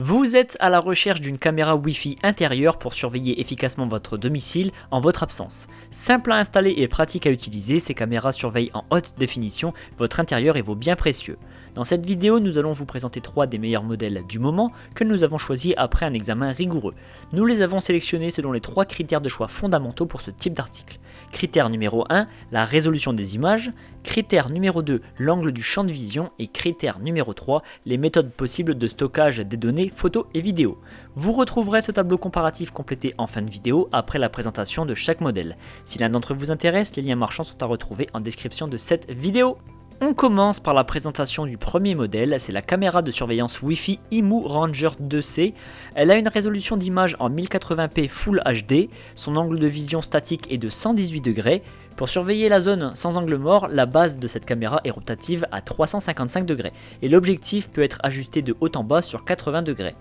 Vous êtes à la recherche d'une caméra Wi-Fi intérieure pour surveiller efficacement votre domicile en votre absence. Simple à installer et pratique à utiliser, ces caméras surveillent en haute définition votre intérieur et vos biens précieux. Dans cette vidéo, nous allons vous présenter 3 des meilleurs modèles du moment que nous avons choisis après un examen rigoureux. Nous les avons sélectionnés selon les 3 critères de choix fondamentaux pour ce type d'article. Critère numéro 1, la résolution des images. Critère numéro 2, l'angle du champ de vision. Et critère numéro 3, les méthodes possibles de stockage des données photos et vidéos. Vous retrouverez ce tableau comparatif complété en fin de vidéo après la présentation de chaque modèle. Si l'un d'entre vous intéresse, les liens marchands sont à retrouver en description de cette vidéo. On commence par la présentation du premier modèle, c'est la caméra de surveillance Wi-Fi IMU Ranger 2C. Elle a une résolution d'image en 1080p Full HD, son angle de vision statique est de 118 degrés. Pour surveiller la zone sans angle mort, la base de cette caméra est rotative à 355 degrés et l'objectif peut être ajusté de haut en bas sur 80 degrés.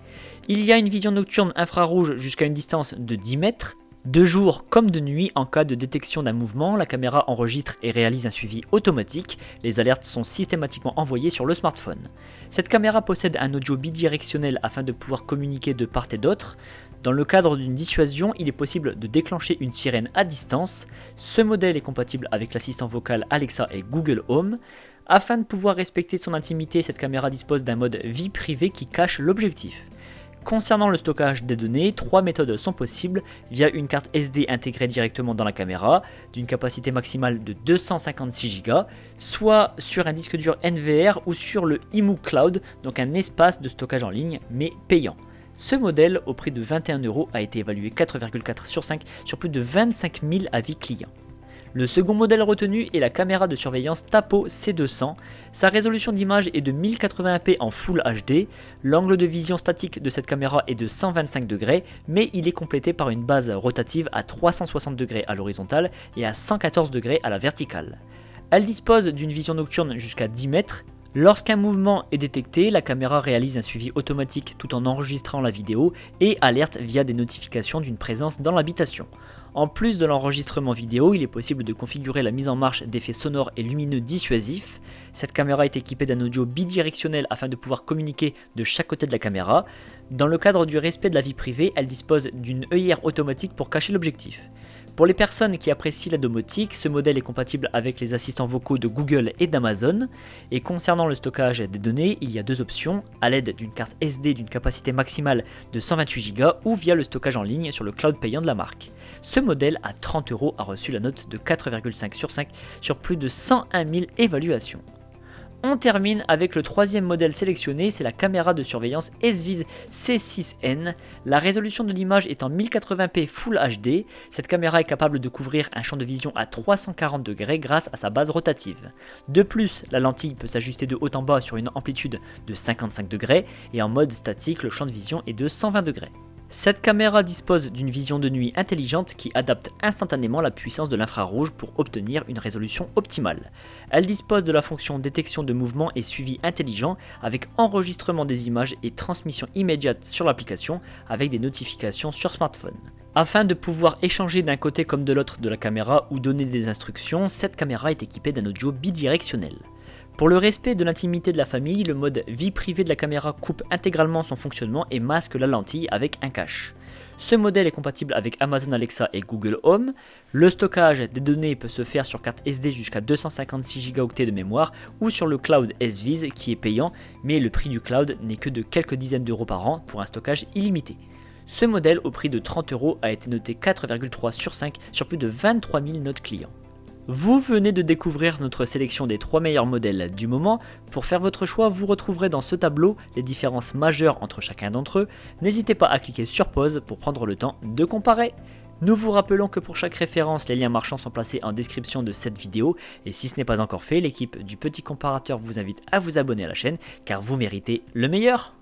Il y a une vision nocturne infrarouge jusqu'à une distance de 10 mètres. De jour comme de nuit, en cas de détection d'un mouvement, la caméra enregistre et réalise un suivi automatique. Les alertes sont systématiquement envoyées sur le smartphone. Cette caméra possède un audio bidirectionnel afin de pouvoir communiquer de part et d'autre. Dans le cadre d'une dissuasion, il est possible de déclencher une sirène à distance. Ce modèle est compatible avec l'assistant vocal Alexa et Google Home. Afin de pouvoir respecter son intimité, cette caméra dispose d'un mode vie privée qui cache l'objectif. Concernant le stockage des données, 3 méthodes sont possibles via une carte SD intégrée directement dans la caméra, d'une capacité maximale de 256 Go, soit sur un disque dur NVR ou sur le IMU Cloud, donc un espace de stockage en ligne, mais payant. Ce modèle, au prix de 21 €, a été évalué 4,4 sur 5 sur plus de 25 000 avis clients. Le second modèle retenu est la caméra de surveillance Tapo C200. Sa résolution d'image est de 1080p en Full HD. L'angle de vision statique de cette caméra est de 125 degrés, mais il est complété par une base rotative à 360 degrés à l'horizontale et à 114 degrés à la verticale. Elle dispose d'une vision nocturne jusqu'à 10 mètres. Lorsqu'un mouvement est détecté, la caméra réalise un suivi automatique tout en enregistrant la vidéo et alerte via des notifications d'une présence dans l'habitation. En plus de l'enregistrement vidéo, il est possible de configurer la mise en marche d'effets sonores et lumineux dissuasifs. Cette caméra est équipée d'un audio bidirectionnel afin de pouvoir communiquer de chaque côté de la caméra. Dans le cadre du respect de la vie privée, elle dispose d'une œillère automatique pour cacher l'objectif. Pour les personnes qui apprécient la domotique, ce modèle est compatible avec les assistants vocaux de Google et d'Amazon. Et concernant le stockage des données, il y a 2 options, à l'aide d'une carte SD d'une capacité maximale de 128 Go ou via le stockage en ligne sur le cloud payant de la marque. Ce modèle à 30 € a reçu la note de 4,5 sur 5 sur plus de 101 000 évaluations. On termine avec le troisième modèle sélectionné, c'est la caméra de surveillance SVIS C6N. La résolution de l'image est en 1080p Full HD. Cette caméra est capable de couvrir un champ de vision à 340 degrés grâce à sa base rotative. De plus, la lentille peut s'ajuster de haut en bas sur une amplitude de 55 degrés et en mode statique, le champ de vision est de 120 degrés. Cette caméra dispose d'une vision de nuit intelligente qui adapte instantanément la puissance de l'infrarouge pour obtenir une résolution optimale. Elle dispose de la fonction détection de mouvement et suivi intelligent avec enregistrement des images et transmission immédiate sur l'application avec des notifications sur smartphone. Afin de pouvoir échanger d'un côté comme de l'autre de la caméra ou donner des instructions, cette caméra est équipée d'un audio bidirectionnel. Pour le respect de l'intimité de la famille, le mode vie privée de la caméra coupe intégralement son fonctionnement et masque la lentille avec un cache. Ce modèle est compatible avec Amazon Alexa et Google Home. Le stockage des données peut se faire sur carte SD jusqu'à 256 Go de mémoire ou sur le cloud SVIS qui est payant, mais le prix du cloud n'est que de quelques dizaines d'euros par an pour un stockage illimité. Ce modèle au prix de 30 € a été noté 4,3 sur 5 sur plus de 23 000 notes clients. Vous venez de découvrir notre sélection des 3 meilleurs modèles du moment. Pour faire votre choix, vous retrouverez dans ce tableau les différences majeures entre chacun d'entre eux. N'hésitez pas à cliquer sur pause pour prendre le temps de comparer. Nous vous rappelons que pour chaque référence, les liens marchands sont placés en description de cette vidéo. Et si ce n'est pas encore fait, l'équipe du Petit Comparateur vous invite à vous abonner à la chaîne car vous méritez le meilleur.